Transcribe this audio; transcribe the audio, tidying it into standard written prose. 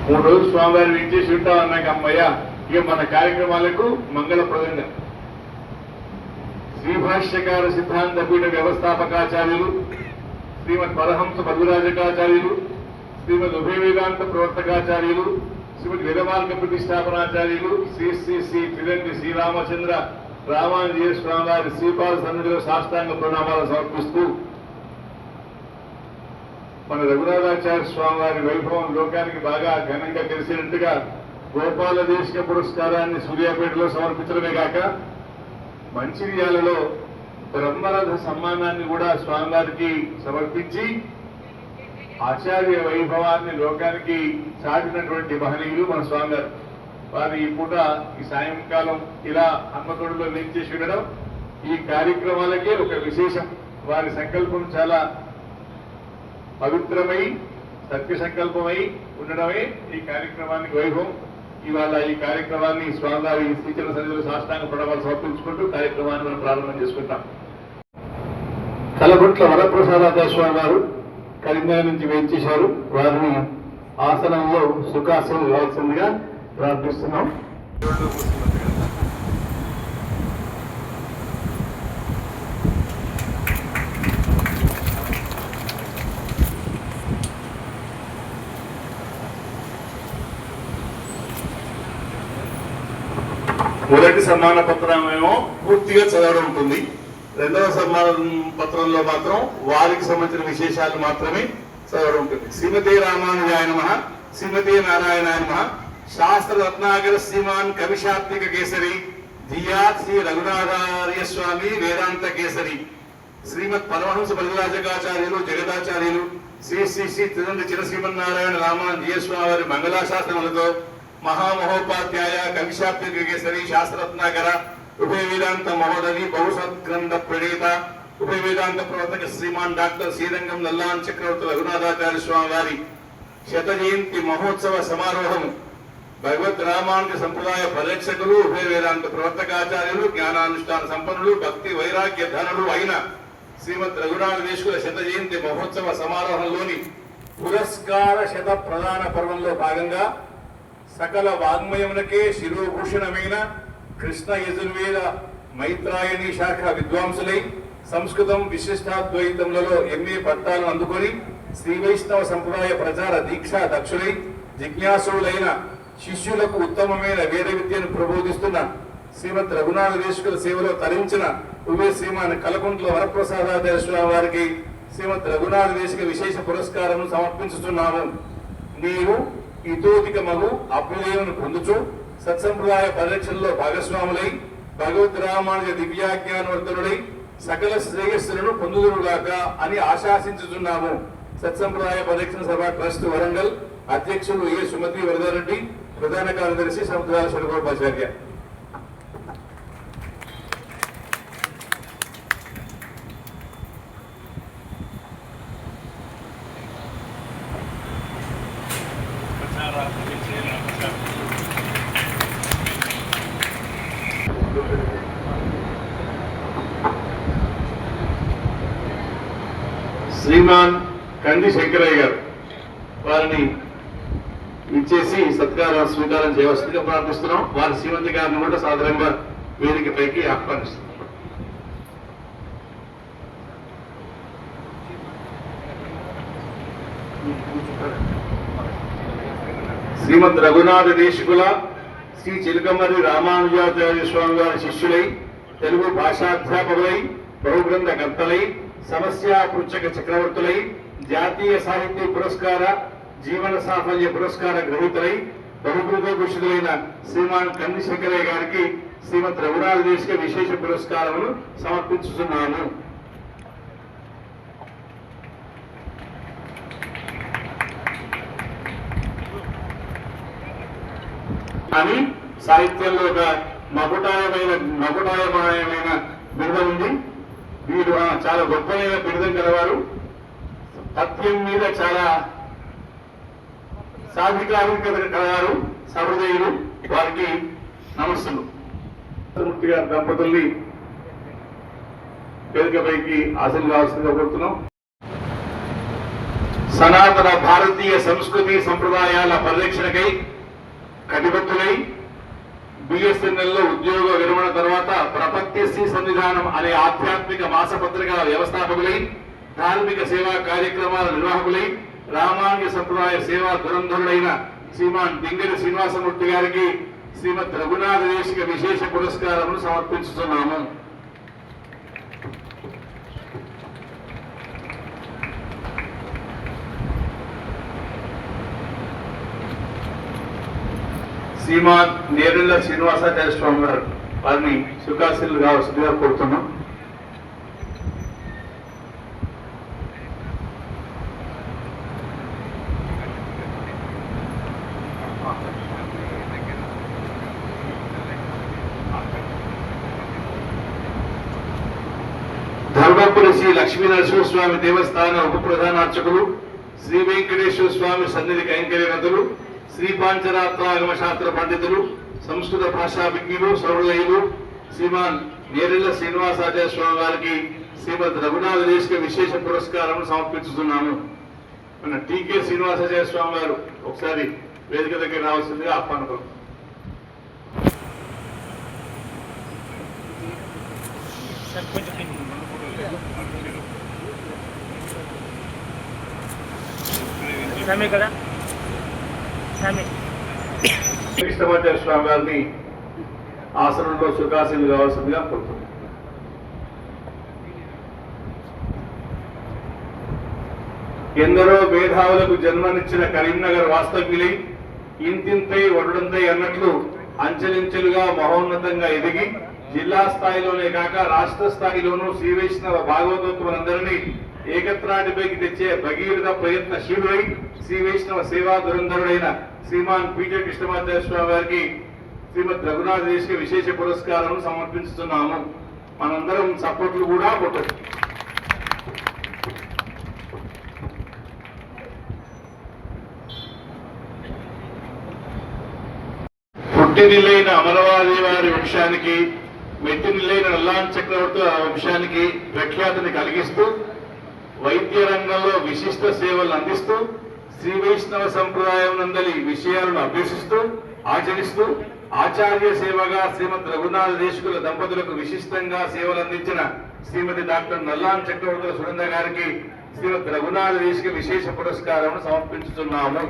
3 రోజులు స్వామివారిని ఇచ్చేసి ఉంటాం అన్నాక అమ్మయ్య ఇక మన కార్యక్రమాలకు మంగళప్రదంగా శ్రీభాష్యకార సిద్ధాంత పీఠ వ్యవస్థాపకాచార్యులు శ్రీమద్ పరహంస మధురాజకాచార్యులు శ్రీమద్ ఉభయ వేదాంత ప్రవర్తకాచార్యులు శ్రీమద్ వేదమార్గ ప్రతిష్టాపనాచార్యులు శ్రీ శ్రీ శ్రీ త్రిదండి శ్రీరామచంద్ర రామానుజీయ స్వామి వారి శ్రీపాద సన్నిధిలో సాష్టాంగ ప్రణామాలు సమర్పిస్తూ మన రఘునాథాచార్య స్వామి వారి వైభవం లోకానికి బాగా ఘనంగా తెలిసినట్టుగా గోపాల దేశిక పురస్కారాన్ని సూర్యాపేటలో సమర్పించడమే కాక మంచిర్యాలలో బ్రహ్మరథ సమ్మానాన్ని కూడా స్వామివారికి సమర్పించి ఆచార్య వైభవాన్ని లోకానికి చాటినటువంటి మహనీయులు మన స్వామివారు. వారు ఈ పూట ఈ సాయంకాలం ఇలా హన్మకొండలో వేయించేసి ఉండడం ఈ కార్యక్రమాలకే ఒక విశేషం. వారి సంకల్పం చాలా పవిత్రమై సత్య సంకల్పమై ఉండడమే ఈ కార్యక్రమానికి వైభవం. ఇవాళ ఈ కార్యక్రమాన్ని స్వామివారి శ్రీచరణ సన్నిధిలో సాష్టాంగ ప్రణామాలు సమర్పించుకుంటూ కార్యక్రమాన్ని మనం ప్రారంభం చేసుకుంటాం. కలబొట్ల వరప్రసాదాచార్య స్వామి వారు కరీంనగర్ నుంచి వేయించేశారు. వారిని ఆసనంలో సుఖాసనం ఇవ్వాల్సిందిగా ప్రార్థిస్తున్నాం. మొదటి సమ్మాన పత్రమేమో పూర్తిగా చదవడం ఉంటుంది. రెండవ సమ్మాన పత్రంలో మాత్రం వారికి సంబంధించిన విశేషాలు మాత్రమే చదవడం ఉంటుంది. శ్రీమతి రామానుజాయ నమః, శ్రీమతి నారాయణాయ నమః, శాస్త్ర రత్నాకర శ్రీమాన్ కవిశాత్మిక కేసరి ధియా శ్రీ రఘునాథార్య స్వామి వేదాంత కేసరి శ్రీమద్ పరమహంస మధురాజకాచార్యులు జగదాచార్యులు శ్రీ శ్రీ శ్రీ త్రిదండి చిరశ్రీమన్నారాయణ రామానుజీయ స్వామి వారి మంగళాశాసనములతో మహామహోపాధ్యాయ కవిశాత్మిక కేసరి శాస్త్రరత్నాకర ఉభయ వేదాంత మహోదరి బహుసద్గ్రంథ ప్రణీత ఉభయ వేదాంత ప్రవర్తక శ్రీమాన్ డాక్టర్ శ్రీరంగం నల్లాన్ చక్రవర్తి రఘునాథాచార్య స్వామి వారి శత జయంతి మహోత్సవ సమారోహము భగవద్ రామానుజ సంప్రదాయ పరిరక్షకులు ఉభయ వేదాంత ప్రవర్తకాచార్యులు జ్ఞానానుష్ఠాన సంపన్నులు భక్తి వైరాగ్య ధనులు అయిన శ్రీమద్ రఘునాథ దేశకుల శత జయంతి మహోత్సవ సమారోహంలోని పురస్కార శత ప్రధాన పర్వంలో భాగంగా సకల వాగ్మయమునకే శిరోభూషణమైన కృష్ణ యజుర్వేద మైత్రాయణి శాఖ విద్వాంసులై సంస్కృతం విశిష్టాద్వైతములలో ఎంఏ పట్టాలను అందుకొని శ్రీ వైష్ణవ సంప్రదాయ ప్రచార దీక్షా దక్షులై జిజ్ఞాసులైన శిష్యులకు ఉత్తమమైన వేద విద్యను ప్రబోధిస్తున్న శ్రీమద్ రఘునాథ దేశకుల సేవలో తరించిన ఉభయ శ్రీమాన్ కలకుంట్ల వరప్రసాదాచార్య స్వామి వారికి శ్రీమద్ రఘునాథ దేశిక విశేష పురస్కారం సమర్పించుతున్నాము. నీవు ఇతోధిక మగు అభ్యుదయమును పొందుచు సత్సంప్రదాయ పరిరక్షణలో భాగస్వాములై భగవద్ రామానుజ దివ్యాజ్ఞానవర్ధనుడై సకల శ్రేయస్సులను పొందుదురుగాక అని ఆశాసించుతున్నాము. సత్సంప్రదాయ పరిరక్షణ సభ ట్రస్ట్ వరంగల్ అధ్యక్షులు ఏ సుమతి వరదారెడ్డి, ప్రధాన కార్యదర్శి సముద్రాల శరగోపాచార్య. శ్రీమాన్ కంది శంకరయ్య గారు వారిని ఇచ్చేసి సత్కారం స్వీకారం చేయవలసిందిగా ప్రార్థిస్తున్నాం. వారి శ్రీమతి గారిని కూడా సాధారణంగా వేదికపైకి ఆహ్వానిస్తున్నాం. శ్రీమద్ రఘునాథ దేశికుల శ్రీ చిలకమర్రి రామానుజాచార్య స్వామి వారి శిష్యులై తెలుగు భాషాధ్యాపకులై బహుగ్రంథ కర్తలై సమస్యా పృచ్చక చక్రవర్తులై జాతీయ సాహిత్య పురస్కార జీవన సాఫల్య పురస్కార గ్రహీతలై బహుకృత భూషితులైన శ్రీమాన్ కంది శంకరయ్య గారికి శ్రీమద్ రఘునాథ దేశిక విశేష పురస్కారములు సమర్పించుతున్నాను. అని సాహిత్యంలో ఒక మకుటాయమాయమైన బిరుదం ఉంది. వీరు చాలా గొప్పమైన బిరుదం కలవారు. పద్యం మీద చాలా సాధికారికత కలవారు, సహృదయులు. వారికి నమస్సులు. మూర్తి గారి దంపతుల్ని వేదికపైకి ఆశలు కావాల్సిందిగా కోరుతున్నాం. సనాతన భారతీయ సంస్కృతి సంప్రదాయాల పరిరక్షణకై కటిబద్ధులై BSNL లో ఉద్యోగ విరమణ తర్వాత ప్రపత్య శ్రీ సన్నిధానం అనే ఆధ్యాత్మిక మాసపత్రికల వ్యవస్థాపకులై ధార్మిక సేవా కార్యక్రమాల నిర్వాహకులై రామాంగ సంప్రదాయ సేవా దురంధరుడైన శ్రీమాన్ దింగరి శ్రీనివాసమూర్తి గారికి శ్రీమద్ రఘునాథ దేశిక విశేష పురస్కారమును సమర్పించుతున్నాము. శ్రీమాన్ నేరెళ్ల శ్రీనివాసాచార్య స్వామి గారు వారిని సుఖాశీలుగా వసతిగా కోరుతున్నాం. ధర్మపురి శ్రీ లక్ష్మీనరసింహస్వామి దేవస్థాన ఉప ప్రధానార్చకులు, శ్రీ వెంకటేశ్వర స్వామి సన్నిధి కైంకర్యనతులు, శ్రీ పాంచరాత్రాగమ శాస్త్ర పండితులు, సంస్కృత భాషా విజ్ఞులు, సౌరులయులు శ్రీమాన్ నేరెళ్ల శ్రీనివాసాచార్య స్వామి వారికి శ్రీమద్ రఘునాథ దేశిక విశేష పురస్కారం సమర్పించుతున్నాము. మన టీకే శ్రీనివాసాచార్య స్వామి వారు ఒకసారి వేదిక దగ్గర రావాల్సిందిగా ఆహ్వానం. కృష్ణమాచార్య స్వామి గారిని ఆసనంలో సుఖాసీనులు కావాల్సిందిగా కోరుతున్నాం. ఎందరో మేధావులకు జన్మనిచ్చిన కరీంనగర్ వాస్తవ్యులై ఇంతింతై వడుడంతై అన్నట్లు అంచెలించెలుగా మహోన్నతంగా ఎదిగి జిల్లా స్థాయిలోనే కాక రాష్ట్ర స్థాయిలోనూ శ్రీ వైష్ణవ భాగవతోత్తములందరినీ ఏకత్రాటిపైకి తెచ్చే భగీరథ ప్రయత్నశీలుడై శ్రీ వైష్ణవ సేవా దురంధరుడైన శ్రీమాన్ పీజే కృష్ణమాచార్య స్వామి వారికి శ్రీమద్ రఘునాథ దేశిక విశేష పురస్కారం సమర్పిస్తున్నాము. మనందరం సపోర్ట్లు కూడా కొట్టదు. పుట్టినిల్లైన అమరవాది వారి వంశానికి, మెట్టినిల్లైన నల్లాన్ చక్రవర్తి వంశానికి ప్రఖ్యాతిని కలిగిస్తూ వైద్య రంగంలో విశిష్ట సేవలు అందిస్తూ శ్రీ వైష్ణవ సంప్రదాయం నందలి విషయాలను అభ్యసిస్తూ ఆచరిస్తూ ఆచార్య సేవగా శ్రీమద్ రఘునాథ దేశికుల దంపతులకు విశిష్టంగా సేవలు అందించిన శ్రీమతి డాక్టర్ నల్లాన్ చక్రవర్తుల సునంద గారికి శ్రీమద్ రఘునాథ దేశిక విశేష పురస్కారం సమర్పించుతున్నాము.